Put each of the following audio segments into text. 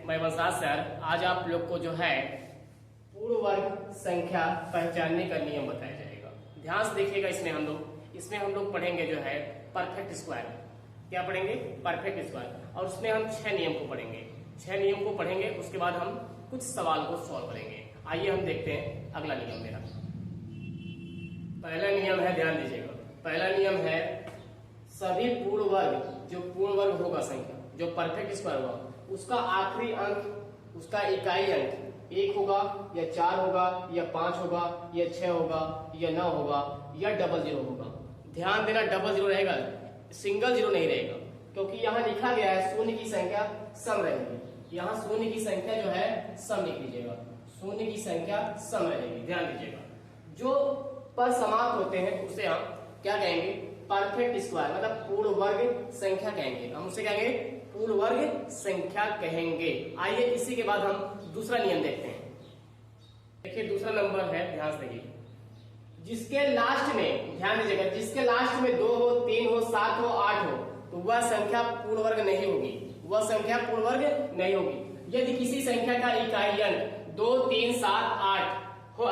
मैं वंशराज सर आज आप लोग को जो है पूर्ण वर्ग संख्या पहचानने का नियम बताया जाएगा। ध्यान से देखिएगा। इसमें हम लोग पढ़ेंगे जो है परफेक्ट स्क्वायर। क्या पढ़ेंगे? Perfect square. और उसमें हम 6 नियम को पढ़ेंगे। 6 नियम को पढ़ेंगे, उसके बाद हम कुछ सवाल को सॉल्व करेंगे। आइए हम देखते हैं अगला नियम मेरा। पहला नियम है, ध्यान दीजिएगा, पहला नियम है सभी पूर्ण वर्ग, जो पूर्ण वर्ग होगा संख्या, जो परफेक्ट स्क्वायर होगा, उसका आखिरी अंक, उसका इकाई अंक 1 होगा या 4 होगा या 5 होगा या 6 होगा या 9 होगा या 00 होगा। ध्यान देना, 00 रहेगा, सिंगल जीरो नहीं रहेगा, क्योंकि यहाँ लिखा गया है शून्य की संख्या सम रहेगी। यहाँ शून्य की संख्या जो है सम लिख लीजिएगा, शून्य की संख्या सम रहेगी। ध्यान दीजिएगा, जो पर समाप्त होते हैं उसे हम क्या कहेंगे? परफेक्ट स्क्वायर, मतलब पूर्ण वर्ग संख्या कहेंगे। हम उसे कहेंगे पूर्ण वर्ग संख्या कहेंगे। आइए इसी के बाद हम दूसरा नियम देखते हैं। देखिए दूसरा नंबर है, ध्यान से देखिए, जिसके लास्ट में, ध्यान दीजिएगा, जिसके लास्ट में 2 हो, 3 हो, 7 हो, 8 हो, तो वह संख्या पूर्ण वर्ग नहीं होगी। वह संख्या पूर्ण वर्ग नहीं होगी। यदि किसी संख्या का इकाई अंक 2, 3, 7, 8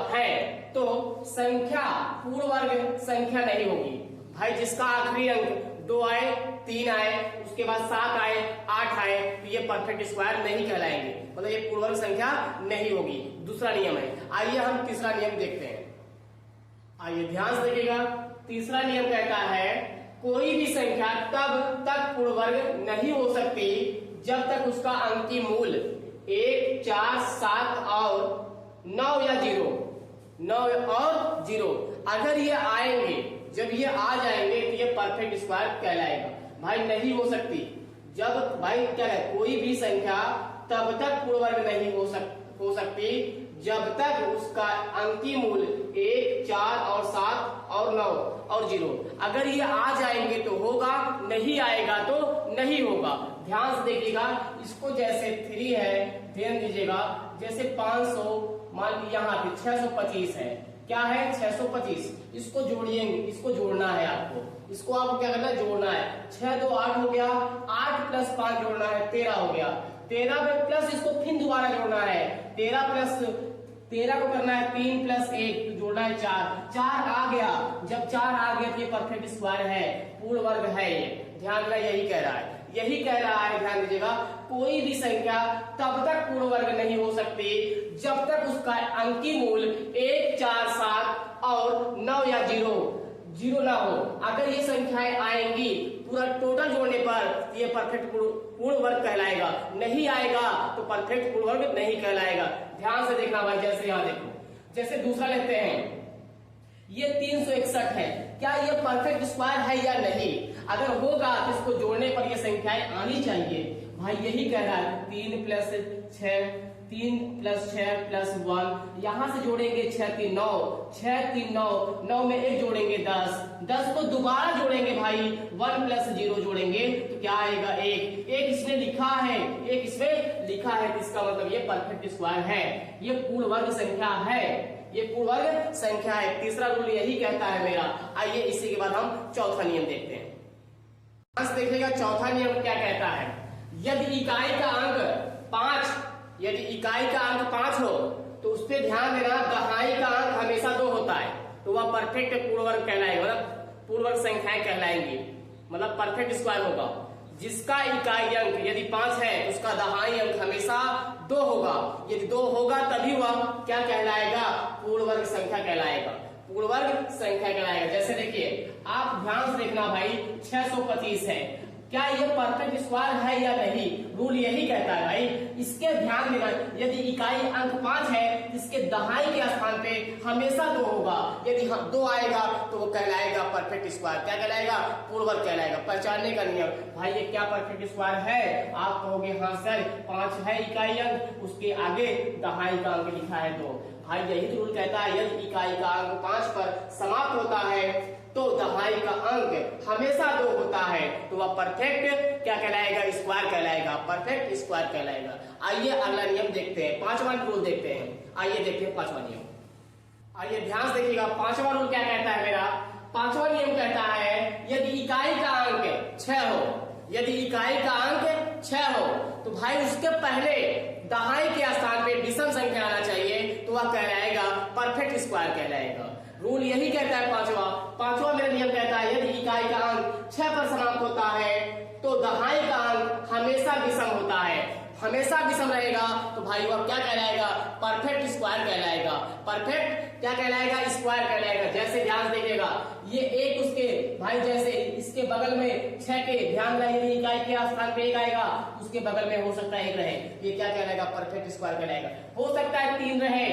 है तो संख्या पूर्ण वर्ग संख्या नहीं होगी। भाई जिसका आखिरी अंक 2 आए, 3 आए, उसके बाद 7 आए, 8 आए, तो ये परफेक्ट स्क्वायर नहीं कहलाएंगे, मतलब ये पूर्ण वर्ग संख्या नहीं होगी। दूसरा नियम है। आइए हम तीसरा नियम देखते हैं। आइए ध्यान से देखिएगा। तीसरा नियम कहता है कोई भी संख्या तब तक पूर्ण वर्ग नहीं हो सकती जब तक उसका अंकीय मूल 1, 4, 7 और 9 या 0, 9 और 0, अगर ये आएंगे, जब ये आ जाएंगे तो ये परफेक्ट स्क्वायर कहलाएगा। भाई नहीं हो सकती, जब भाई क्या है, कोई भी संख्या तब तक पूर्ण वर्ग नहीं हो सकती जब तक उसका अंकीय मूल 1, 4 और 7 और 9 और 0, अगर ये आ जाएंगे तो होगा, नहीं आएगा तो नहीं होगा। ध्यान से देखिएगा, इसको जैसे 3 है, ध्यान दीजिएगा, जैसे 500, मान लीजिए यहाँ पे 625 है। क्या है? 625। इसको जोड़िए, इसको जोड़ना है आपको, इसको आपको क्या करना है? जोड़ना है। 6 2 8 हो गया, 8 प्लस 5 जोड़ना है, 13 हो गया। 13 पे प्लस इसको फिर दोबारा जोड़ना है, 13 प्लस 13 को करना है 3 प्लस 1 जोड़ना है 4 आ गया। जब 4 आ गया तो ये परफेक्ट स्क्वायर है, पूर्ण वर्ग है। ये ध्यान देना, यही कह रहा है, यही कह रहा है। ध्यान दीजिएगा, कोई भी संख्या तब तक पूर्ण वर्ग नहीं हो सकती जब तक उसका अंकीय मूल 1, 4, 7 और 9 या 0 ना हो। अगर ये संख्याएं आएंगी पूरा टोटल जोड़ने पर ये परफेक्ट पूर्ण वर्ग कहलाएगा, नहीं आएगा तो परफेक्ट पूर्ण वर्ग नहीं कहलाएगा। ध्यान से देखना भाई, जैसे यहाँ देखो, जैसे दूसरा लेते हैं, ये 361 है, क्या ये परफेक्ट स्क्वायर है या नहीं? अगर होगा तो इसको जोड़ने पर ये संख्याएं आनी चाहिए। भाई यही कह रहा है 3 प्लस 6, 3 प्लस 6 प्लस 1, यहां से जोड़ेंगे 6 3 9, 6 3 9, 9 में 1 जोड़ेंगे 10, 10 को दोबारा जोड़ेंगे भाई, 1 प्लस 0 जोड़ेंगे तो क्या आएगा? 1 इसमें लिखा है, 1 इसमें लिखा है, इसका मतलब ये परफेक्ट स्क्वायर है, ये पूर्ण वर्ग संख्या है, ये पूर्ण वर्ग संख्या है। तीसरा रूल यही कहता है मेरा। आइए इसी के बाद हम चौथा नियम देखते हैं। देखिएगा चौथा नियम क्या कहता है, यदि इकाई का अंक 5, यदि इकाई का अंक 5 हो तो उस पर ध्यान देना, दहाई का अंक हमेशा 2 होता है, तो वह परफेक्ट पूर्ण वर्ग कहलाएगा, मतलब पूर्ण वर्ग संख्याएं कहलाएंगी, मतलब परफेक्ट स्क्वायर होगा। जिसका इकाई अंक यदि 5 है तो उसका दहाई अंक हमेशा 2 होगा। यदि 2 होगा तभी वह क्या कहलाएगा? पूर्ण वर्ग संख्या कहलाएगा, पूर्ण वर्ग संख्या कहलाएगा। जैसे देखिए, आप ध्यान से देखना भाई, 625 है, क्या ये परफेक्ट स्क्वायर है या नहीं? रूल यही कहता है भाई, इसके ध्यान देना, यदि इकाई अंक 5 है, इसके दहाई के स्थान पे हमेशा 2 होगा। यदि 2 आएगा तो वो कहलाएगा परफेक्ट स्क्वायर। क्या कहलाएगा? पूर्ण वर्ग कहलाएगा। पहचानने का नियम, भाई ये क्या परफेक्ट स्क्वायर है? आप कहोगे हाँ सर 5 है इकाई अंक, उसके आगे दहाई का अंक लिखा है 2। भाई यही रूल कहता है, यदि इकाई का अंक 5 पर समाप्त होता है तो दहाई का अंक हमेशा 2 होता है, तो वह परफेक्ट क्या कहलाएगा? स्क्वायर कहलाएगा, परफेक्ट स्क्वायर कहलाएगा। आइए अगला नियम देखते हैं, 5वां रूल देखते हैं। आइए देखते हैं 5वां नियम। आइए ध्यान से देखिएगा, 5वां रूल क्या कहता है मेरा? 5वां नियम कहता है यदि इकाई का अंक 6 हो, यदि इकाई का अंक 6 हो तो भाई उसके पहले दहाई के स्थान पे विषम संख्या आना चाहिए, तो वह कहलाएगा परफेक्ट स्क्वायर कहलाएगा। रूल यही कहता है पांचवा मेरा नियम कहता है यदि इकाई का अंक 6 पर समाप्त होता है तो दहाई का अंक हमेशा विषम होता है, हमेशा विषम रहेगा, तो भाई वह क्या कहलाएगा? परफेक्ट स्क्वायर कहलाएगा। परफेक्ट क्या कहलाएगा? स्क्वायर कहलाएगा। जैसे ध्यान देखिएगा, ये एक उसके भाई जैसे इसके बगल में 6 के ध्यान रहे इकाई के स्थान पे 1 आएगा, उसके बगल में हो सकता है 1 रहे, ये क्या कहलाएगा? परफेक्ट स्क्वायर कहलाएगा। हो सकता है 3 रहे,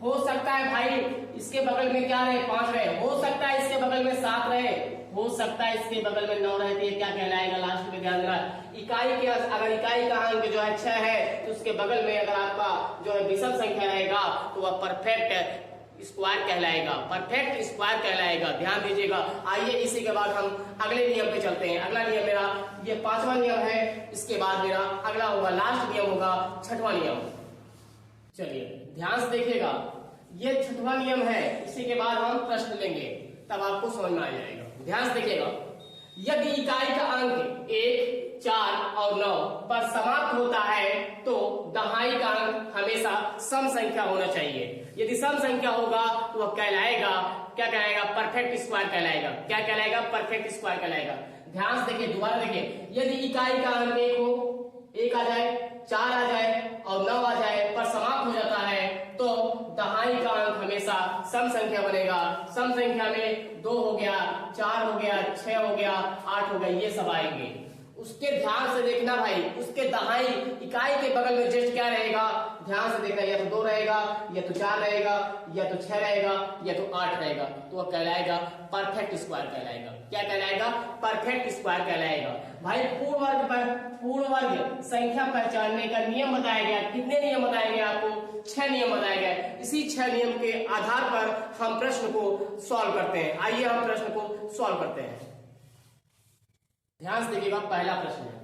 हो सकता है भाई इसके बगल में क्या रहे? 5 रहे, हो सकता है इसके बगल में 7 रहे, हो सकता है इसके बगल में 9 रहे, तो ये क्या कहलाएगा? लास्ट में ध्यान देना, अगर इकाई का अंक जो है 6 है तो उसके बगल में अगर आपका जो है विषम संख्या रहेगा तो वह परफेक्ट स्क्वायर कहलाएगा, परफेक्ट स्क्वायर कहलाएगा। ध्यान दीजिएगा। आइए इसी के बाद हम अगले नियम पे चलते हैं। अगला नियम मेरा ये 5वां नियम है, इसके बाद मेरा अगला होगा लास्ट नियम होगा 6वां नियम। चलिए ध्यान से देखिएगा, ये 6वां नियम है, इसी के बाद हम प्रश्न लेंगे, तब आपको समझ में आ जाएगा। ध्यान से देखिएगा, यदि इकाई का अंक 1, 4 और 9 पर समाप्त होता है तो दहाई का अंक हमेशा सम संख्या होना चाहिए। यदि सम संख्या होगा तो वह कहलाएगा, क्या कहलाएगा? परफेक्ट स्क्वायर कहलाएगा। क्या कहलाएगा? परफेक्ट स्क्वायर कहलाएगा। ध्यान से देखिए, दोबारा देखिए, यदि इकाई का अंक 1 हो, 1 आ जाए, 4 आ जाए और 9 आ जाए पर समाप्त हो जाता है तो दहाई का अंक हमेशा सम संख्या बनेगा। सम संख्या में 2 हो गया, 4 हो गया, 6 हो गया, 8 हो गया, ये सब आएंगे। उसके ध्यान से देखना भाई, उसके दहाई इकाई के बगल में जस्ट क्या रहेगा? ध्यान से देखना, या तो 2 रहेगा, या तो 4 रहेगा, या तो 6 रहेगा, या तो 8 रहेगा, तो वह कहलाएगा परफेक्ट स्क्वायर कहलाएगा। क्या कहलाएगा? परफेक्ट स्क्वायर कहलाएगा। भाई पूर्ण वर्ग संख्या पहचानने का नियम बताया गया। कितने नियम बताए गए आपको? 6 नियम बताए गए। इसी 6 नियम के आधार पर हम प्रश्न को सॉल्व करते हैं। आइए हम प्रश्न को सॉल्व करते हैं। ध्यान से देखिएगा, पहला प्रश्न है,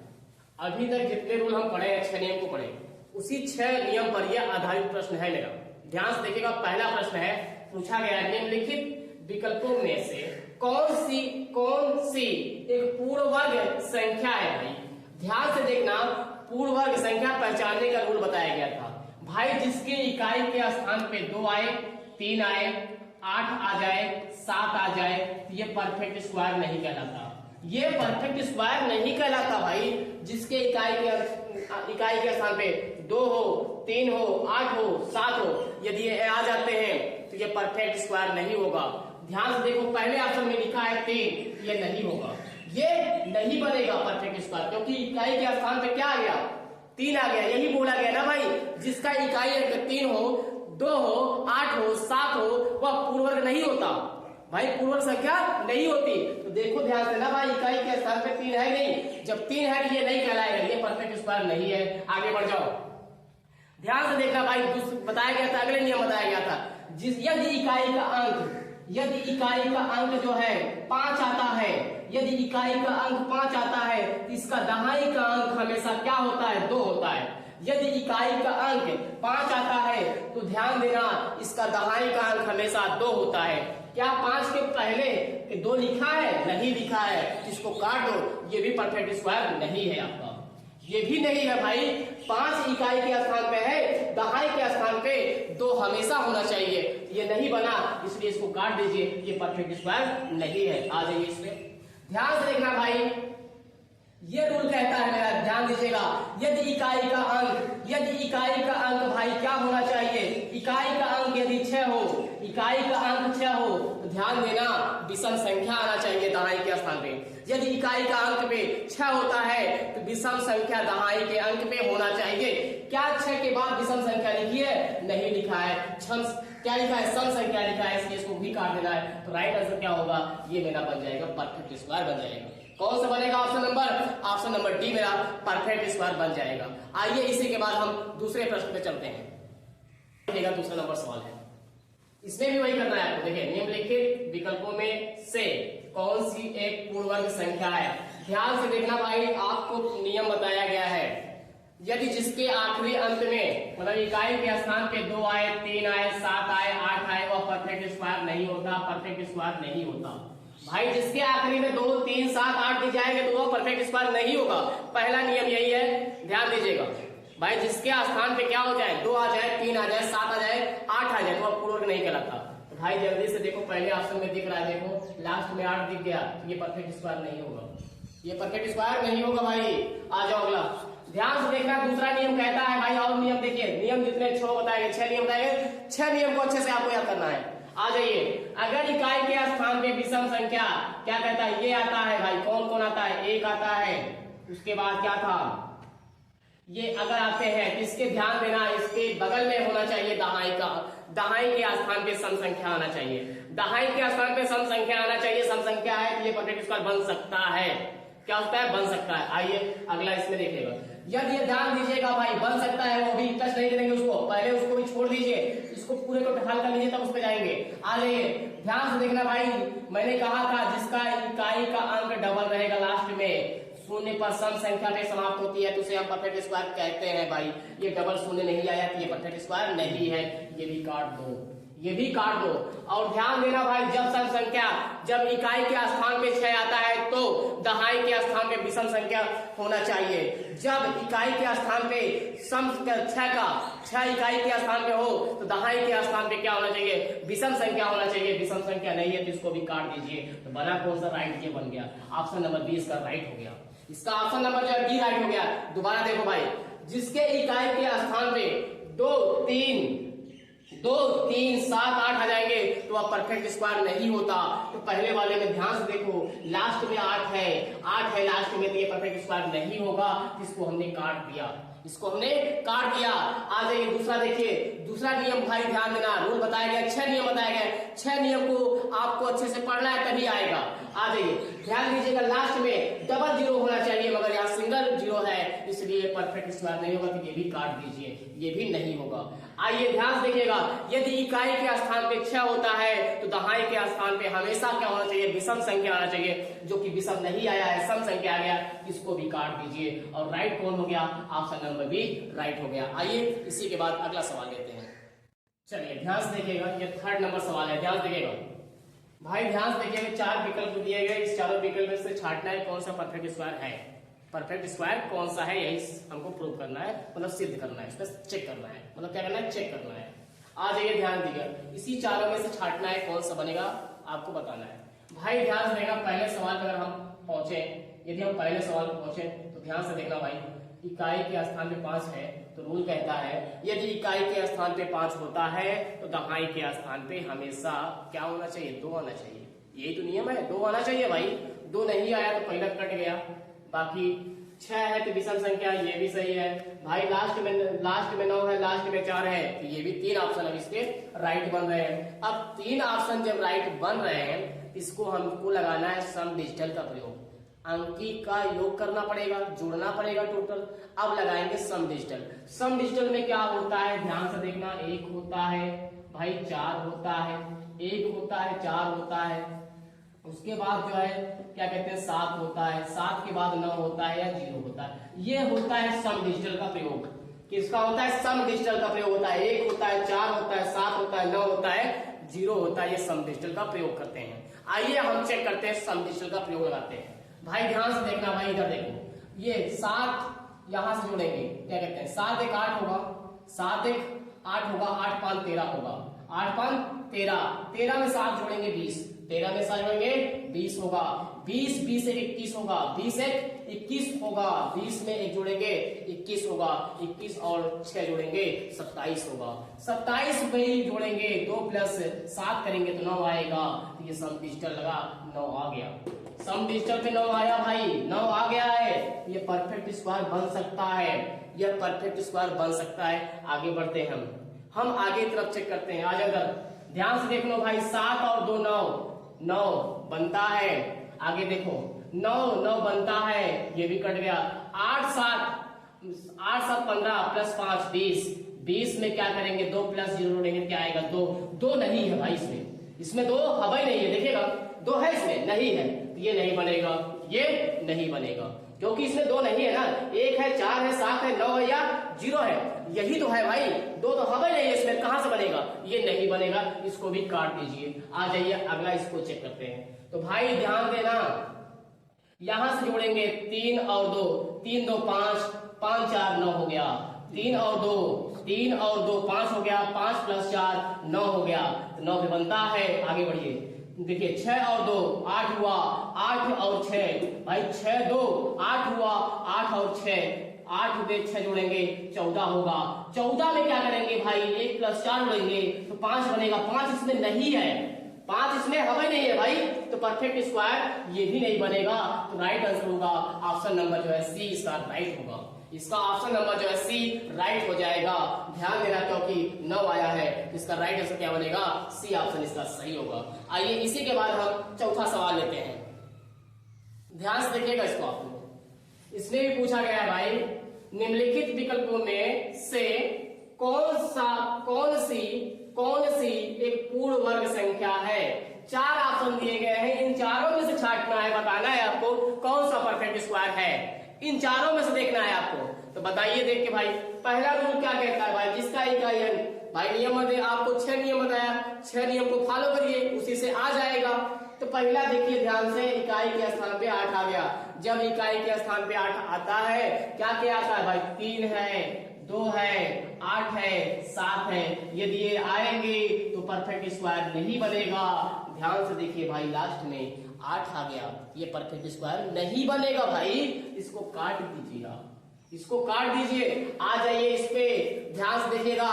अभी तक जितने रूल हम पढ़े हैं 6 नियम को पढ़े, उसी 6 नियम पर यह आधारित प्रश्न है मेरा। ध्यान से देखिएगा, पहला प्रश्न है, पूछा गया निम्नलिखित विकल्पों में से कौन सी एक पूर्ण वर्ग संख्या है? भाई ध्यान से देखना, पूर्ण वर्ग संख्या पहचानने का रूल बताया गया था। भाई जिसके इकाई के स्थान पे 2 आए, 3 आए, 8 आ जाए, 7 आ जाए, तो ये परफेक्ट स्क्वायर नहीं कहलाता। ये परफेक्ट स्क्वायर नहीं कहलाता भाई। जिसके इकाई के स्थान पे 2 हो, 3 हो, 8 हो, 7 हो, यदि ये आ जाते हैं तो ये परफेक्ट स्क्वायर नहीं होगा। ध्यान से देखो, पहले ऑप्शन में लिखा है 3, ये नहीं होगा, ये नहीं बनेगा परफेक्ट स्क्वायर, क्योंकि इकाई के स्थान पे क्या आ गया? 3 आ गया। यही बोला गया ना भाई, जिसका इकाई अंक 3 हो, 2 हो, 8 हो, 7 हो, वह पूर्ण वर्ग नहीं होता भाई, पूर्ण वर्ग संख्या नहीं होती। तो देखो ध्यान से ना भाई, इकाई के स्थान पे 3 है नहीं, जब 3 है तो ये नहीं कहलाएगा, ये परफेक्ट स्क्वायर नहीं है। आगे बढ़ जाओ, ध्यान से देखना भाई, बताया गया था, अगले नियम बताया गया था, यदि इकाई का अंक जो है 5 आता है, यदि इकाई का अंक 5 आता है तो इसका दहाई का अंक हमेशा क्या होता है? 2 होता है। यदि इकाई का अंक 5 आता है तो ध्यान देना, इसका दहाई का अंक हमेशा 2 होता है। क्या 5 के पहले 2 लिखा है? नहीं लिखा है, इसको काट दो, ये भी परफेक्ट स्क्वायर नहीं है आपका, ये भी नहीं है भाई। 5 इकाई के स्थान पे है, दहाई के स्थान पे 2 हमेशा होना चाहिए, ये नहीं बना, इसलिए इसको काट दीजिए, ये परफेक्ट स्क्वायर नहीं है। आ जाइए इसमें, ध्यान से देखना भाई, ये रूल कहता है मेरा, ध्यान दीजिएगा, यदि इकाई का अंक भाई क्या होना चाहिए? इकाई का अंक यदि 6 हो, इकाई का अंक 6 हो तो ध्यान देना, विषम संख्या आना चाहिए दहाई के स्थान पे। यदि इकाई का अंक पे 6 होता है तो विषम संख्या दहाई के अंक पे होना चाहिए। क्या 6 के बाद विषम संख्या लिखी है? नहीं लिखा है। क्या लिखा है? सम संख्या लिखा है, इसलिए इसको भी काट देना है। तो राइट आंसर क्या होगा? ये मेरा बन जाएगा परफेक्ट स्क्वायर बन जाएगा। कौन सा बनेगा? ऑप्शन नंबर डी मेरा परफेक्ट स्क्वायर बन जाएगा। आइए इसी के बाद हम दूसरे प्रश्न पे चलते हैं। देखिएगा, दूसरा नंबर सवाल है, इसमें भी वही करना है आपको। देखिए, निम्नलिखित विकल्पों में से कौन सी एक पूर्ण वर्ग संख्या है? ध्यान से देखना भाई, आपको नियम बताया गया है, यदि जिसके आखिरी अंत में मतलब इकाई के स्थान पे 2 आए, 3 आए, 7 आए, 8 आए, वह परफेक्ट स्क्वायर नहीं होता, परफेक्ट स्क्वायर नहीं होता। भाई जिसके आखिरी में 2, 3, 7, 8 दी जाएंगे तो वो परफेक्ट स्क्वायर नहीं होगा। पहला नियम यही है, ध्यान दीजिएगा। भाई जिसके स्थान पे क्या हो जाए, 2 आ जाए, 3 आ जाए, 7 आ जाए, 8 आ जाए तो अब पूर्ण वर्ग नहीं कहलाता। तो भाई जल्दी से देखो, पहले ऑप्शन में दिख रहा है, देखो लास्ट में 8 दिख गया, ये परफेक्ट स्क्वायर नहीं होगा, ये परफेक्ट स्क्वायर नहीं होगा भाई। आ जाओ अगला, ध्यान से देखना। दूसरा नियम कहता है भाई, और नियम देखिए, नियम जितने 6 बताएंगे, 6 नियम बताएंगे, 6 नियम को अच्छे से आपको याद करना है। आ जाइए, अगर इकाई के स्थान पे विषम संख्या क्या कहता है, ये आता है भाई, कौन कौन आता है, 1 आता है, उसके बाद क्या था, ये अगर आते हैं, इसके ध्यान देना, इसके बगल में होना चाहिए दहाई का, दहाई के स्थान पे सम संख्या आना चाहिए, दहाई के स्थान पे सम संख्या आना चाहिए। सम संख्या है तो ये परफेक्ट स्क्वायर बन सकता है, क्या होता है, बन सकता है। आइए अगला इसमें देखिएगा, यदि ध्यान दीजिएगा भाई, बन सकता है, वो भी टच नहीं करेंगे उसको, पहले उसको भी छोड़ दीजिए, इसको पूरे को हल कर लीजिए तब उस पे जाएंगे। आ जाइए, ध्यान से देखना भाई, मैंने कहा था जिसका इकाई का अंक डबल रहेगा लास्ट में, शून्य पर सम संख्या में समाप्त होती है तो उसे हम परफेक्ट स्क्वायर कहते हैं भाई। ये डबल शून्य नहीं आया तो ये परफेक्ट स्क्वायर नहीं है, ये भी काट दो, ये भी काट दो। और ध्यान देना भाई, जब सम संख्या, जब इकाई के स्थान पे 6 आता है तो दहाई के स्थान पे विषम संख्या होना चाहिए। जब इकाई के स्थान पे सम 6 इकाई के स्थान पे हो तो दहाई के स्थान पे क्या होना चाहिए, विषम संख्या होना चाहिए। विषम संख्या नहीं है तो इसको भी काट दीजिए। तो बना कौन सा, राइट, ये बन गया ऑप्शन नंबर 20 का राइट हो गया। इसका ऑप्शन नंबर जो है बी राइट हो गया। दोबारा देखो भाई, जिसके इकाई के स्थान पे 2, 3, 7, 8 आ जाएंगे तो अब परफेक्ट स्क्वायर नहीं होता। तो पहले वाले में ध्यान से देखो, लास्ट में 8 है लास्ट में, तो ये परफेक्ट स्क्वायर नहीं होगा, इसको हमने काट दिया, इसको हमने काट दिया। आ जाइए दूसरा देखिए, दूसरा नियम भाई ध्यान देना, रूल बताया गया, 6 नियम बताया गया, 6 नियम को आपको अच्छे से पढ़ना है तभी आएगा। आ जाइए, ध्यान दीजिएगा, लास्ट में डबल 0 होना चाहिए मगर यहाँ सिंगल 0 है, इसलिए परफेक्ट स्क्वायर नहीं होगा, तो ये भी काट दीजिए, ये भी नहीं होगा। आइए ध्यान से देखिएगा, यदि इकाई के स्थान पे 6 होता है तो दहाई के स्थान पे हमेशा क्या होना चाहिए, विषम संख्या आना चाहिए, जो कि विषम नहीं आया है, सम संख्या आ गया, इसको भी काट दीजिए। और राइट कौन हो गया, ऑप्शन नंबर बी राइट हो गया। आइए इसी के बाद अगला सवाल लेते हैं। चलिए ध्यान से देखिएगा, ये 3rd नंबर सवाल है, ध्यान से देखिएगा भाई, ध्यान से देखिएगा। 4 विकल्प दिए गए, इस चारों विकल्प में से छांटना है कौन सा परफेक्ट स्क्वायर है, परफेक्ट स्क्वायर कौन सा है, यही हमको प्रूव करना है, मतलब सिद्ध करना है, इसमें चेक करना है, मतलब क्या करना है, चेक करना है। आ जाइए, ध्यान दीजिएगा, इसी चारों में से छांटना है कौन सा बनेगा, आपको बताना है। भाई ध्यान से देखना, पहले सवाल पर अगर हम पहुंचे, यदि हम पहले सवाल पर पहुंचे तो ध्यान से देखना भाई, इकाई के स्थान पे 5 है तो रूल कहता है यदि इकाई के स्थान पे 5 होता है तो दहाई के स्थान पे हमेशा क्या होना चाहिए, 2 आना चाहिए। यही तो नियम है, 2 आना चाहिए भाई। 2 नहीं आया तो पहला कट गया, बाकी 6 है तो विषम संख्या, ये भी सही है भाई। लास्ट में 9 है, लास्ट में 4 है, तो ये भी 3 ऑप्शन अब इसके राइट बन रहे हैं। अब 3 ऑप्शन जब राइट बन रहे हैं, इसको हमको लगाना है सम डिजिटल का प्रयोग, अंकी का योग करना पड़ेगा, जोड़ना पड़ेगा टोटल। अब लगाएंगे सम डिजिटल। सम डिजिटल में क्या होता है, ध्यान से देखना, 1 होता है भाई, 4 होता है, 1 होता है, 4 होता है, उसके बाद जो है क्या कहते हैं 7 होता है, 7 के बाद 9 होता है या 0 होता है। ये होता है सम डिजिटल का प्रयोग। किसका होता है, सम डिजिटल का प्रयोग होता है। 1 होता है, 4 होता है, 7 होता है, 9 होता है, 0 होता है, ये सम डिजिटल का प्रयोग करते हैं। आइए हम चेक करते हैं, सम डिजिटल का प्रयोग लगाते हैं। भाई ध्यान से देखना भाई, इधर देखो, ये 7 यहां से जोड़ेंगे, क्या कहते हैं 7 1 8 होगा, 7 1 8 होगा, 8 5 13 होगा, 8 5 13, 13 में 7 जोड़ेंगे 20, 13 में 7 जोड़ेंगे 20 होगा, 20 20 1 21 होगा, 20 1 21 होगा, 20 में 1 जोड़ेंगे 21 होगा, 21 और 6 जोड़ेंगे 27 होगा, 27 में ही जोड़ेंगे 2 प्लस 7 करेंगे तो 9 आएगा। तो ये सम डिजिटल लगा, 9 आ गया, सम डिजिटल पे 9 आया भाई, 9 आ गया है, ये परफेक्ट स्क्वायर बन सकता है, यह परफेक्ट स्क्वायर बन सकता है। आगे बढ़ते हैं हम आगे की तरफ चेक करते हैं। आज अगर ध्यान से देख लो भाई, 7 और 2 9 बनता है। आगे देखो 9 बनता है, ये भी कट गया। 8 7 15 प्लस 5 20 में क्या करेंगे, 2 प्लस 0 जोड़ेंगे, क्या आएगा 2 नहीं है भाई, इसमें 2 हवा ही नहीं है, देखिएगा 2 है, इसमें नहीं है, ये नहीं बनेगा, ये नहीं बनेगा, क्योंकि इसमें 2 नहीं है ना। 1 है, 4 है, 7 है, 9 है या 0 है, यही तो है भाई। 2 तो हवा ही नहीं है, इसमें कहां से बनेगा, ये नहीं बनेगा, इसको भी काट दीजिए। आ जाइए अगला, इसको चेक करते हैं। तो तो भाई ध्यान देना, यहां से जोड़ेंगे 3 और 2, 3 2 5, 5 4 9 हो गया, 3 और 2 5 हो गया, 5 + 4 9 हो गया, तो 9 पे बनता है। आगे बढ़िए, देखिए 6 और 2 8 हुआ, 8 और 6 भाई 6 2 8 हुआ, 8 और 6 8 में 6 जोड़ेंगे 14 होगा। 14 में क्या करेंगे भाई 1 + 4 जोड़ेंगे तो 5 बनेगा। 5 इसमें नहीं है, 5 इसमें हमें नहीं है भाई, तो परफेक्ट स्क्वायर ये भी नहीं बनेगा। तो राइट आंसर होगा ऑप्शन नंबर जो है सी, इसका राइट होगा। इसका ऑप्शन नंबर जो है सी राइट हो जाएगा। ध्यान देना, क्योंकि 9 आया है, इसका राइट आंसर क्या बनेगा, सी ऑप्शन इसका सही होगा। आइए इसी के बाद हम चौथा सवाल लेते हैं। ध्यान से देखिएगा इसको आप लोग। इसमें भी पूछा गया है भाई, निम्नलिखित विकल्पों में से कौन सी एक पूर्ण वर्ग संख्या है। 4 ऑप्शन दिए गए हैं, इन चारों में से छांटना है, बताना है आपको कौन सा परफेक्ट स्क्वायर है। इन चारों में से देखना है आपको, तो बताइए देख के भाई। पहला रूल क्या कहता है भाई, जिसका इकाई अंक, भाई नियम आपको 6 नियम बताया, 6 नियम को फॉलो करिए, उसी से आ जाएगा। तो पहला देखिए ध्यान से, इकाई के स्थान पे 8 आ गया। जब इकाई के स्थान पे 8 आता है, क्या क्या आता है भाई, 3 है, 2 है, 8 है, 7 है। यदि ये आएंगे तो परफेक्ट स्क्वायर नहीं बनेगा। ध्यान से देखिए भाई, लास्ट में 8 आ गया, ये परफेक्ट स्क्वायर नहीं बनेगा भाई। इसको काट दीजिए, इसको काट दीजिए। आ जाइए इस पे, ध्यान से देखिएगा,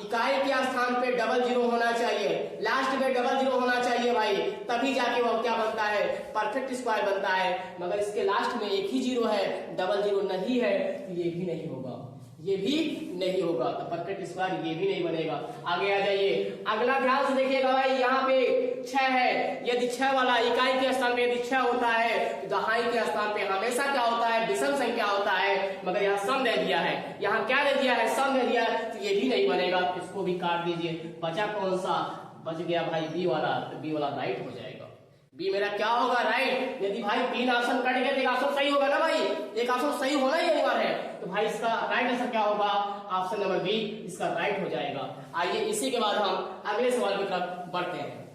इकाई के स्थान पे डबल 0 होना चाहिए, लास्ट में डबल 0 होना चाहिए भाई, तभी जाके वो क्या बनता है, परफेक्ट स्क्वायर बनता है। मगर इसके लास्ट में एक ही 0 है, डबल 0 नहीं है, तो ये भी नहीं होगा, ये भी नहीं होगा, तो परफेक्ट स्क्वायर ये भी नहीं बनेगा। आगे आ जाइए, अगला ध्यान से देखिएगा भाई, यहाँ पे 6 है। यदि 6 वाला इकाई के स्थान पे यदि 6 होता है, तो दहाई के स्थान पे हमेशा क्या होता है, विषम संख्या होता है। मगर यहाँ सम दे दिया है, यहाँ क्या दे दिया है, सम दे दिया है, तो ये भी नहीं बनेगा। इसको भी काट दीजिए। बचा कौन सा, बच गया भाई बी वाला, तो बी वाला राइट हो जाएगा। बी मेरा क्या होगा, राइट। यदि भाई 3 ऑप्शन कट गए तो एक ऑप्शन सही होगा ना भाई, एक ऑप्शन सही होना ही अनिवार्य है। तो भाई इसका राइट आंसर क्या होगा, ऑप्शन नंबर बी इसका राइट हो जाएगा। आइए इसी के बाद हम अगले सवाल की तरफ बढ़ते हैं।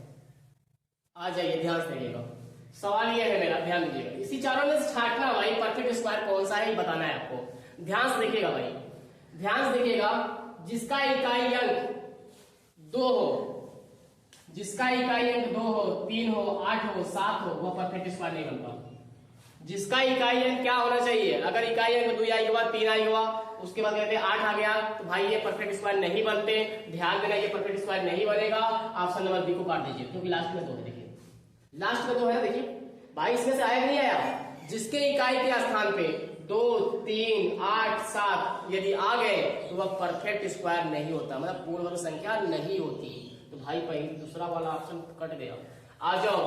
आ जाइए, ध्यान से देखिएगा, सवाल ये है मेरा, ध्यान दीजिएगा। इसी चारों में से छांटना भाई परफेक्ट स्क्वायर कौन सा है, बताना है आपको। ध्यान से देखिएगा भाई, ध्यान से देखिएगा, जिसका इकाई अंक 2 हो, जिसका इकाई अंक 2 हो, 3 हो, 8 हो, 7 हो, वह परफेक्ट स्क्वायर नहीं बनता। जिसका इकाई अंक क्या होना चाहिए, अगर इकाई अंक 2 आई हुआ, 3 आई हुआ, उसके बाद कहते हैं 8 आ गया, तो भाई ये परफेक्ट स्क्वायर नहीं बनते। ध्यान देना, ये परफेक्ट स्क्वायर नहीं बनेगा। ऑप्शन नंबर बी को काट दीजिए, क्योंकि लास्ट में 2 है। देखिए लास्ट में 2 है, देखिए भाई इसमें से आया नहीं आया। जिसके इकाई के स्थान पे 2 3 8 7 यदि आ गए तो वह परफेक्ट स्क्वायर नहीं होता, मतलब पूर्ण वर्ग संख्या नहीं होती। तो भाई पहले दूसरा वाला ऑप्शन कट गया। आ जाओ,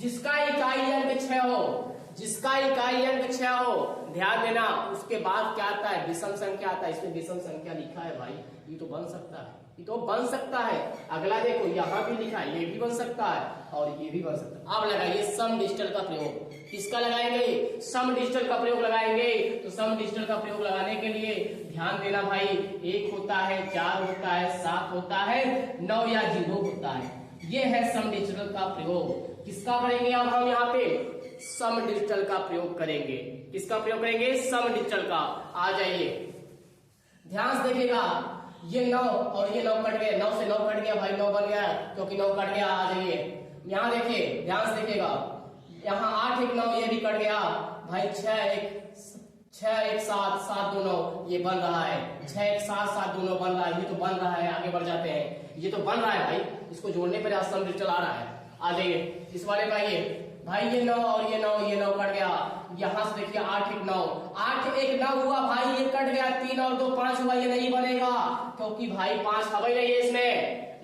जिसका इकाई अंक 6 हो, जिसका इकाई अंक 6 हो, ध्यान देना, उसके बाद क्या आता है, विषम संख्या आता है। इसमें विषम संख्या लिखा है भाई, ये तो बन सकता है, ये तो बन सकता है। अगला देखो, यहाँ भी लिखा है, ये भी बन सकता है और ये भी बन सकता है। अब लगाइए सम डिजिटल का प्रयोग। किसका लगाएंगे, सम डिजिटल का प्रयोग लगाएंगे। तो सम डिजिटल का प्रयोग लगाने के लिए ध्यान देना भाई, 1 होता है, 4 होता है, 7 होता है, 9 या 0 होता है। ये है सम डिजिटल का प्रयोग। किसका करेंगे अब हम यहाँ पे, सम डिजिटल का प्रयोग करेंगे। किसका प्रयोग करेंगे, सम डिजिटल का। आ जाइए, ध्यान से देखिएगा, ये 9 और ये 9 कट गए, 9 से 9 कट गया भाई, 9 बन गया, क्योंकि 9 कट गया। आ जाइए, यहाँ देखिए, ध्यान से देखिएगा, यहाँ 8 1 9 ये भी कट गया भाई, 6 1 7 7 2 9 ये बन रहा है, 6 1 7 7 2 9 बन रहा है, ये तो बन रहा है। आगे बढ़ जाते हैं, ये तो बन रहा है भाई, इसको जोड़ने पर सम डिजिटल आ रहा है। आ जाइए इस वाले में, आइए भाई, ये 9 और ये 9 कट गया। यहाँ से देखिए 8 1 9 8 1 9 हुआ भाई, ये कट गया, 3 और 2 5 हुआ, ये नहीं बनेगा, क्योंकि भाई 5 हवा ही नहीं है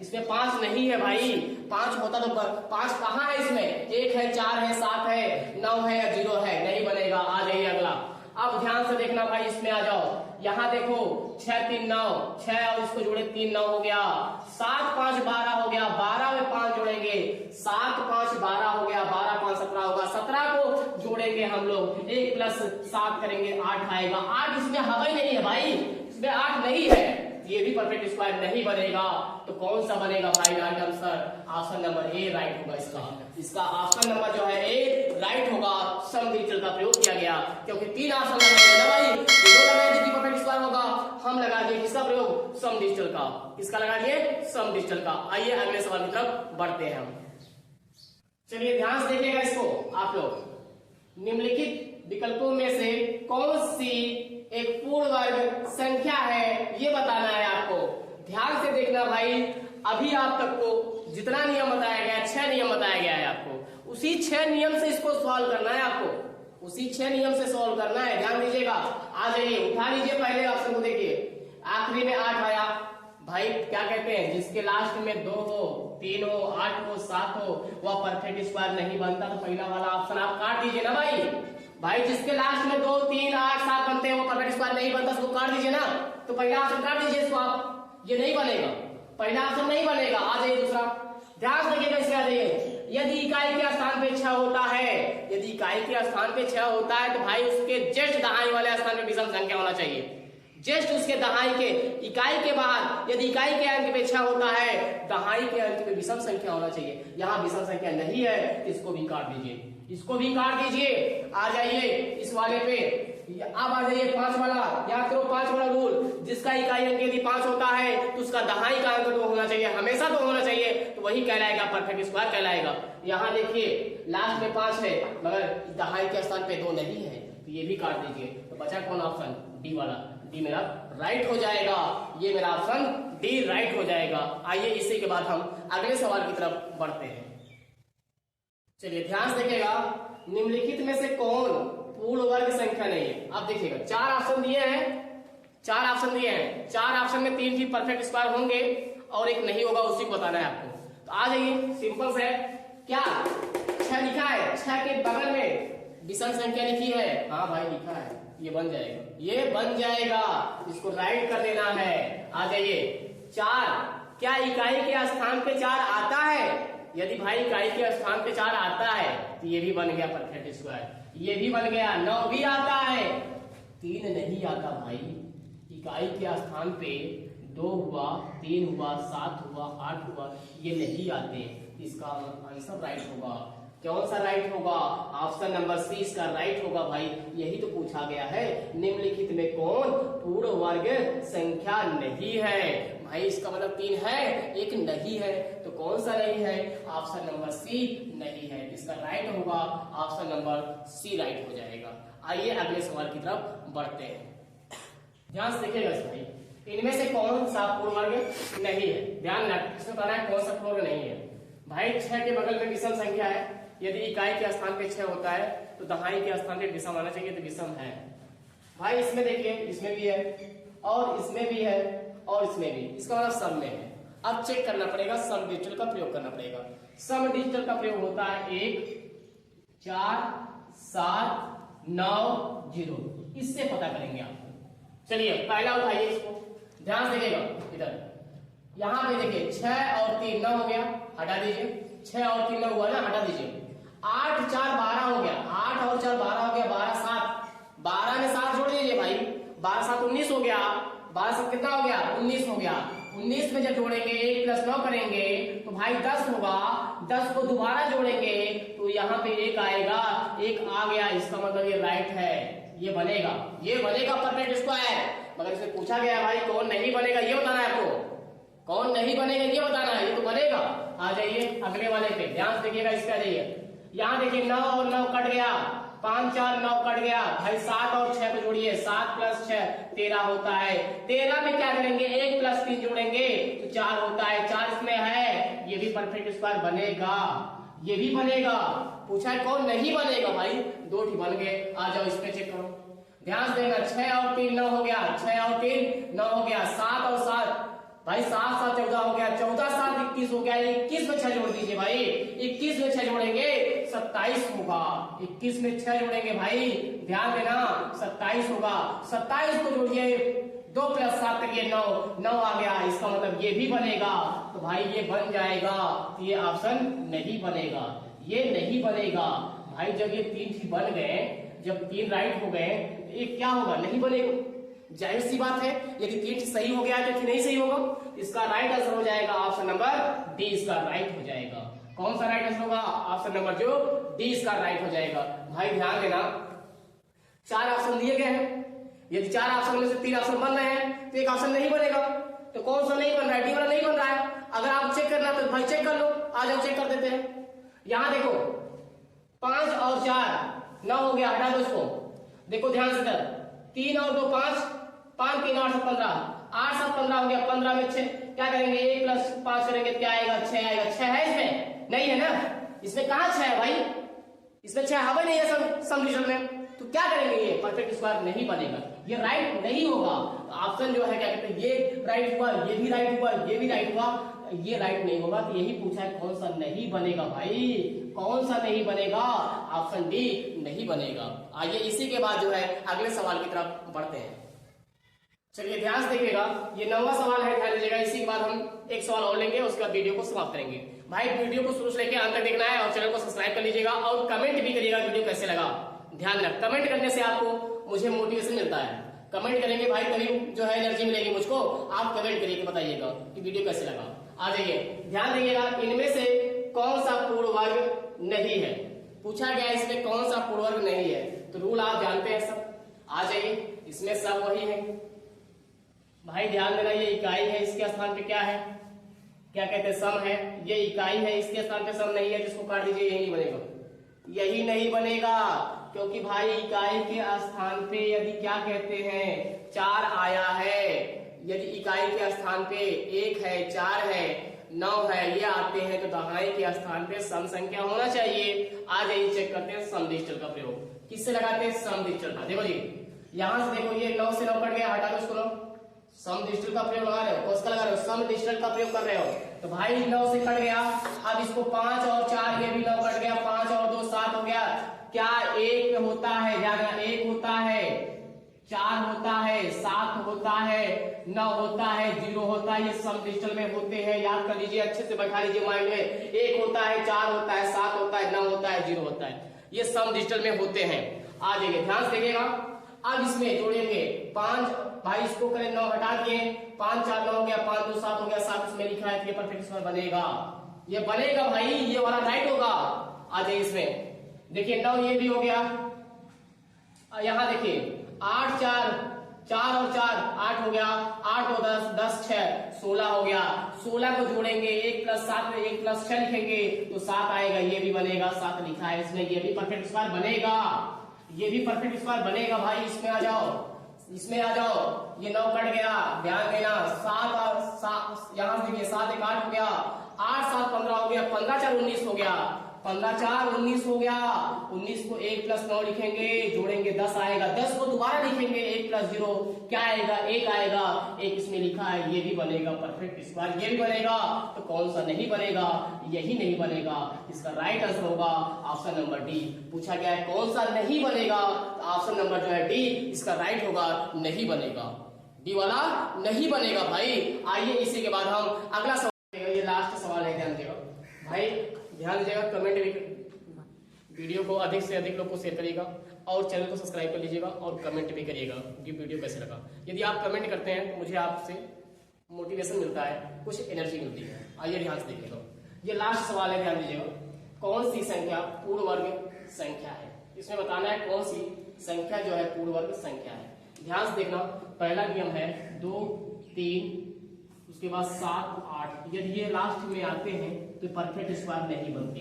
इसमें 5 नहीं है भाई। 5 होता तो 5 कहाँ है इसमें, 1 है, 4 है, 7 है, 9 है या 0 है, नहीं बनेगा। आ जाइए अगला, अब ध्यान से देखना भाई, इसमें आ जाओ, यहाँ देखो 6 3 9 6 और इसको जोड़े 3 9 हो गया, 7 5 12 हो गया, 12 में 5 जोड़ेंगे, 7 5 12 हो गया, 12 5 17 होगा, 17 को जोड़ेंगे हम लोग, 1 + 7 करेंगे, 8 आएगा। 8 इसमें हवा ही नहीं है भाई, इसमें 8 नहीं है। ये भी परफेक्ट स्क्वायर नहीं बनेगा। तो कौन सा बनेगा भाई right answer? Option number A right होगा इसका ऑप्शन नंबर जो है ए राइट होगा। सम डिजिटल का प्रयोग किया गया क्योंकि 3 ऑप्शन लगाए ना भाई, दो लगाए थे परफेक्ट स्क्वायर होगा, हम लगा दिए किसका प्रयोग? सम डिजिटल का। किसका लगा दिए? सम डिजिटल का। आइए अगले सवाल की तरफ बढ़ते हैं हम। चलिए ध्यान से देखिएगा इसको आप लोग। निम्नलिखित विकल्पों में से कौन सी एक पूर्ण वर्ग संख्या है ये बताना है आपको। ध्यान से देखना भाई, अभी आप तक को जितना नियम बताया गया, 6 नियम बताया गया है आपको, उसी 6 नियम से इसको सॉल्व करना है आपको, उसी 6 नियम से सॉल्व करना है। ध्यान दीजिएगा, आ जाइए, उठा लीजिए पहले ऑप्शन को, देखिए आखिरी में 8 आया भाई, क्या कहते हैं जिसके लास्ट में 2 हो, 3 हो, 8 हो, 7 हो, वह परफेक्ट स्क्वायर नहीं बनता। तो पहला वाला ऑप्शन आप काट दीजिए ना भाई जिसके लास्ट में 2, 3, 8, 7 बनते हैं वो परफेक्ट स्क्वायर नहीं बनता, उसको काट दीजिए ना। तो पहला ऑप्शन काट दीजिए इसको आप, ये नहीं बनेगा, पहला ऑप्शन नहीं बनेगा। आ जाइए दूसरा, ध्यान रखिएगा इसके। आ जाइए, यदि इकाई के स्थान पे 6 होता है, यदि इकाई के स्थान पे 6 होता है तो भाई उसके जस्ट दहाई वाले स्थान पे विषम संख्या होना चाहिए। जस्ट उसके दहाई के, इकाई के बाद यदि इकाई के अंक पे 6 होता है, दहाई के अंक पे विषम संख्या होना चाहिए। यहाँ विषम संख्या नहीं है, इसको भी काट दीजिए, इसको भी काट दीजिए। आ जाइए इस वाले पे, अब आ जाइए 5 वाला। याद करो 5 वाला रूल, जिसका इकाई अंक यदि 5 होता है तो उसका दहाई का अंक 2 होना चाहिए, हमेशा 2 होना चाहिए, तो वही कहलाएगा परफेक्ट स्क्वायर कहलाएगा। यहाँ देखिए लास्ट में 5 है मगर दहाई के स्थान पे 2 नहीं है, तो ये भी काट दीजिए। तो बचा कौन ऑप्शन? डी वाला। डी मेरा राइट हो जाएगा, ये मेरा ऑप्शन डी राइट हो जाएगा। आइए इसी के बाद हम अगले सवाल की तरफ बढ़ते हैं। चलिए ध्यान से देखिएगा, निम्नलिखित में से कौन पूर्ण वर्ग संख्या नहीं है? आप देखिएगा 4 ऑप्शन दिए हैं, 4 ऑप्शन दिए हैं, 4 ऑप्शन में 3 ही परफेक्ट स्क्वायर होंगे और एक नहीं होगा, उसी को बताना है आपको। तो आ जाइए, सिंपल से क्या 6 लिखा है, 6 के बगल में विषम संख्या लिखी है, हाँ भाई लिखा है, ये बन जाएगा, ये बन जाएगा, इसको राइट कर देना है। आ जाइए 4, क्या इकाई के स्थान पे 4 आता है? यदि भाई इकाई के स्थान पे 4 आता है तो ये भी बन गया परफेक्ट स्क्वायर, ये भी बन गया। 9 भी आता है, 3 नहीं आता भाई, इकाई के स्थान पे 2 हुआ, 3 हुआ, 7 हुआ, 8 हुआ, ये नहीं आते, इसका आंसर राइट होगा। कौन सा राइट होगा? ऑप्शन नंबर सी इसका राइट होगा भाई, यही तो पूछा गया है, निम्नलिखित में कौन पूर्ण वर्ग संख्या नहीं है? भाई इसका मतलब 3 है, एक नहीं है, तो कौन सा नहीं है? ऑप्शन नंबर सी नहीं है, इसका राइट होगा ऑप्शन नंबर सी राइट हो जाएगा। आइए अगले सवाल की तरफ बढ़ते हैं। ध्यान से देखिएगा भाई, इनमें से कौन सा पूर्ण वर्ग नहीं है? ध्यान रखना, इसमें बताना है कौन सा पूर्ण वर्ग नहीं है। भाई 6 के बगल में विषम संख्या है, यदि इकाई के स्थान पे 6 होता है तो दहाई के स्थान पे विषम आना चाहिए, तो विषम है। भाई इसमें देखिए, इसमें भी है और इसमें भी है और इसमें भी, इसका मतलब सब में है। अब चेक करना पड़ेगा, सम डिजिटल का प्रयोग करना पड़ेगा। सम डिजिटल का प्रयोग होता है 1, 4, 7, 9, 0, इससे पता करेंगे आप। चलिए पहला उठाइए इसको, ध्यान से देखिएगा इधर, यहाँ पे देखिए 6 और 3 9 हो गया, हटा दीजिए, 6 और 3 9 हुआ ना, हटा दीजिए। 8 4 12 हो गया, 8 और 4 12 हो गया, 12 7, 12 में 7 जोड़ दीजिए भाई, 12 7 19 हो गया, 12 7 कितना हो गया? 19 हो गया। 19 में जब जोड़ेंगे 1 + 9 करेंगे तो भाई 10 होगा, 10 को दोबारा जोड़ेंगे तो यहाँ पे 1 आएगा, 1 आ गया, इसका मतलब ये राइट है, ये बनेगा, ये बनेगा परफेक्ट स्क्वायर। मगर इसमें पूछा गया भाई कौन नहीं बनेगा, ये बताना है आपको, कौन नहीं बनेगा ये बताना है, ये तो बनेगा। आ जाइए अगले वाले पे, ध्यान से देखिएगा, इसका जाइए, यहाँ देखिए 9 और 9 कट गया, 5 4 9 कट गया भाई, 7 और 6 को जोड़िए, 7 + 6 13 होता है। 13 में क्या करेंगे? 1 + 3 जोड़ेंगे तो 4 होता है, 4 इसमें है, ये भी परफेक्ट स्क्वायर बनेगा, ये भी बनेगा। पूछा है कौन नहीं बनेगा? भाई 2 बन गए। आ जाओ इस पे चेक करो, ध्यान से देखना, 6 और 3 9 हो गया, 6 और 3 9 हो गया, 7 और 7 भाई 7 7 14 हो गया, 14 7 21 हो गया, 21 में 6 जोड़ दीजिए भाई, 21 में 6 जोड़ेंगे 27 होगा, 21 में 6 जोड़ेंगे भाई, ध्यान देना 27 होगा, 27 को जोड़िए, 2 + 7 करिए 9, 9 आ गया, इसका मतलब ये भी बनेगा, तो भाई ये बन जाएगा, तो ये ऑप्शन नहीं बनेगा, ये नहीं बनेगा भाई। जब ये 3 बन गए, जब 3 राइट हो गए, ये क्या होगा? नहीं बनेगा, जाहिर सी बात है, यदि 3 सही हो गया तो नहीं सही होगा। इसका राइट आंसर हो जाएगा ऑप्शन नंबर डी, इसका राइट हो जाएगा। कौन सा राइट आंसर होगा? ऑप्शन नंबर जो डी, इसका राइट हो जाएगा। भाई ध्यान देना, 4 ऑप्शन दिए गए हैं, यदि 4 ऑप्शन में से 3 ऑप्शन बन रहे हैं तो एक ऑप्शन नहीं बनेगा। तो कौन सा नहीं बन रहा है? डी वाला नहीं बन रहा है। अगर आप चेक करना तो भाई चेक कर लो, आ जाओ चेक कर देते हैं। यहां देखो 5 और 4 9 हो गया, हटा दो इसको। देखो ध्यान से इधर 3 और 2 5, 5 3 8 7 15, 8 7 15 हो गया। 15 में 6 क्या करेंगे? 1 प्लस 5 करेंगे क्या आएगा? 6 आएगा। 6 है इसमें? नहीं है ना, इसमें कहां 6 है भाई? इसमें 6 हवा नहीं है सम डिविजन में, तो क्या करेंगे? ये परफेक्ट स्क्वायर नहीं बनेगा, ये राइट नहीं होगा। ऑप्शन जो है क्या कहते हैं, ये राइट हुआ, ये भी राइट हुआ, ये भी राइट हुआ, ये राइट नहीं होगा। तो यही पूछा है कौन सा नहीं बनेगा भाई, कौन सा नहीं बनेगा? ऑप्शन डी नहीं बनेगा। आइए इसी के बाद जो है अगले सवाल की तरफ बढ़ते हैं। चलिए ध्यान से देखिएगा, ये 9वां सवाल है, ध्यान दीजिएगा। इसी के बाद हम एक सवाल और लेंगे, उसके बाद वीडियो को समाप्त करेंगे। भाई वीडियो को शुरू से लेकर अंत तक देखना है और चैनल को सब्सक्राइब कर लीजिएगा और कमेंट भी करिएगा वीडियो कैसे लगा। ध्यान रख, कमेंट करने से आपको मुझे मोटिवेशन मिलता है। कमेंट करेंगे भाई तभी जो है एनर्जी मिलेगी मुझको। आप कमेंट करिए, बताइएगा कि वीडियो कैसे लगा। आ जाइए, ध्यान दीजिएगा, इनमें से कौन सा पूर्ण वर्ग नहीं है? पूछा गया इसमें कौन सा पूर्ण वर्ग नहीं है, तो रूल आप जानते हैं सब। आ जाइए, इसमें सब वही है भाई। ध्यान देना, ये इकाई है, इसके स्थान पे क्या है? क्या कहते हैं? सम है। ये इकाई है, इसके स्थान पे सम नहीं है, जिसको काट दीजिए, यही नहीं बनेगा, यही नहीं बनेगा। क्योंकि भाई इकाई के स्थान पे यदि क्या कहते हैं 4 आया है, यदि इकाई के स्थान पे 1 है, 4 है, 9 है, ये आते हैं, तो दहाई के स्थान पे सम संख्या होना चाहिए। आ जाइए चेक करते हैं सम डिजिटल का प्रयोग किससे लगाते हैं? सम डिजिटल का। देखो जी, यहां से देखो, ये 9 से 9 कट गया, हटा दो इसको। 9 सम डिजिटल का प्रयोग लगा रहे हो, कौन सा लगा रहे हो? सम डिजिटल का प्रयोग कर रहे हो। तो भाई 9 से कट गया, अब इसको 5 और 4, ये भी 9 कट गया, 5 और 2 7 हो गया। क्या 1 होता है? ध्यान, 1 होता है, 4 होता है, 7 होता है, 9 होता है, 0 होता है। ये सम डिजिटल में होते हैं, याद कर लीजिए, अच्छे से बैठा लीजिए माइंड में। 1 होता है, 4 होता है, 7 होता है, 9 होता है, 0 होता है, ये सम डिजिटल में होते हैं। आ जाइए, ध्यान से देखिएगा। अब इसमें जोड़ेंगे 5, भाई इसको करें 9 हटा दिए, 5 4 9 हो गया, 5 2 7 हो गया, 7 इसमें लिखा है, तो ये परफेक्ट स्क्वायर बनेगा, ये बनेगा भाई, ये वाला राइट होगा। आ जाइए इसमें देखिए, 9 ये भी हो गया। यहां देखिए 8 4 4 और 4 8 हो गया, 8 और 10 10 6 16 हो गया। 16 को जोड़ेंगे, 1 प्लस 7 में 1 प्लस 6 लिखेंगे तो 7 आएगा, ये भी बनेगा, 7 लिखा है इसमें, ये भी परफेक्ट स्क्वायर बनेगा, ये भी परफेक्ट स्क्वायर बनेगा भाई। इसमें आ जाओ, इसमें आ जाओ, ये 9 कट गया, ध्यान देना, 7 और 7 यहां से देखिए, 7 1 8 हो गया, 8 7 15 हो गया, 15 4 19 हो गया, 15 4 19 हो गया। 19 को 1 प्लस 9 लिखेंगे, जोड़ेंगे 10 आएगा, 10 को दोबारा लिखेंगे, 1 प्लस 0 क्या आएगा? 1 आएगा, 1 इसमें लिखा है, ये भी बनेगा परफेक्ट स्क्वायर, ये भी बनेगा। तो कौन सा नहीं बनेगा? यही नहीं बनेगा। इसका राइट आंसर होगा ऑप्शन नंबर डी। पूछा गया है कौन सा नहीं बनेगा, तो ऑप्शन नंबर जो है डी, इसका राइट होगा, नहीं बनेगा, डी वाला नहीं बनेगा भाई। आइए इसी के बाद हम अगला सवाल, ये लास्ट सवाल है, ध्यान दीजिएगा भाई, ध्यान दीजिएगा। कमेंट भी, वीडियो को अधिक से अधिक लोग को शेयर करिएगा और चैनल को सब्सक्राइब कर लीजिएगा और कमेंट भी करिएगा कि वीडियो कैसे लगा। यदि आप कमेंट करते हैं तो मुझे आपसे मोटिवेशन मिलता है, कुछ एनर्जी मिलती है। आइए ध्यान से देखिएगा, ये लास्ट सवाल है, ध्यान दीजिएगा। कौन सी संख्या पूर्ण वर्ग संख्या है? इसमें बताना है कौन सी संख्या जो है पूर्ण वर्ग संख्या है। ध्यान से देखना, पहला नियम है 2 3, उसके बाद 7 8, यदि ये लास्ट में आते हैं तो परफेक्ट स्क्वायर नहीं बनते।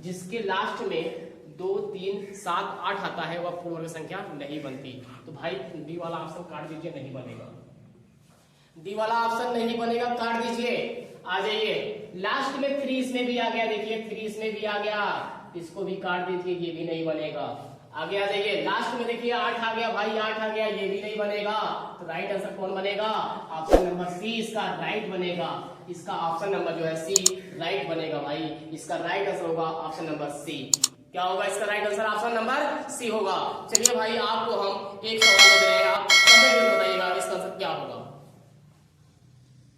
जिसके लास्ट में 2 3 7 8 आता है वह पूर्ण वर्ग संख्या नहीं बनती। तो भाई डी वाला ऑप्शन काट दीजिए, नहीं बनेगा, डी वाला ऑप्शन नहीं बनेगा, काट दीजिए। आ जाइए, लास्ट में 3 इसमें भी आ गया, देखिए 3 इसमें भी आ गया, इसको भी काट दीजिए, ये भी नहीं बनेगा। आगे आ जाइए, लास्ट में देखिए 8 आ गया भाई, 8 आ गया, ये भी नहीं बनेगा। तो राइट आंसर कौन बनेगा? ऑप्शन नंबर सी इसका राइट बनेगा। इसका ऑप्शन नंबर जो है सी राइट बनेगा भाई। इसका राइट आंसर होगा ऑप्शन नंबर सी। क्या होगा इसका right answer? Option number C होगा। चलिए भाई, आपको हम एक सवाल दे रहे हैं, आप कमेंट में बताइएगा इसका आंसर क्या होगा।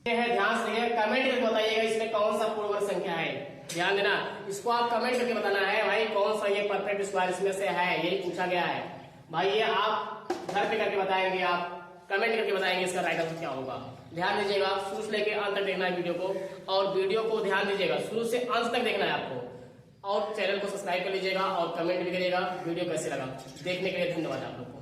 ध्यान से कमेंट करके बताइएगा इसमें कौन सा पूर्ण वर्ग संख्या है। ध्यान देना, इसको आप कमेंट करके बताना है भाई कौन सा ये परफेक्ट स्क्वायर इसमें से है, यही पूछा गया है भाई। ये आप घर पे करके बताएंगे, आप कमेंट करके बताएंगे इसका राइट आंसर क्या होगा। ध्यान दीजिएगा, शुरू से लेकर अंत तक देखना है वीडियो को, और वीडियो को ध्यान दीजिएगा शुरू से अंत तक देखना है आपको, और चैनल को सब्सक्राइब कर लीजिएगा और कमेंट भी करिएगा वीडियो कैसे लगा। देखने के लिए धन्यवाद आप लोग।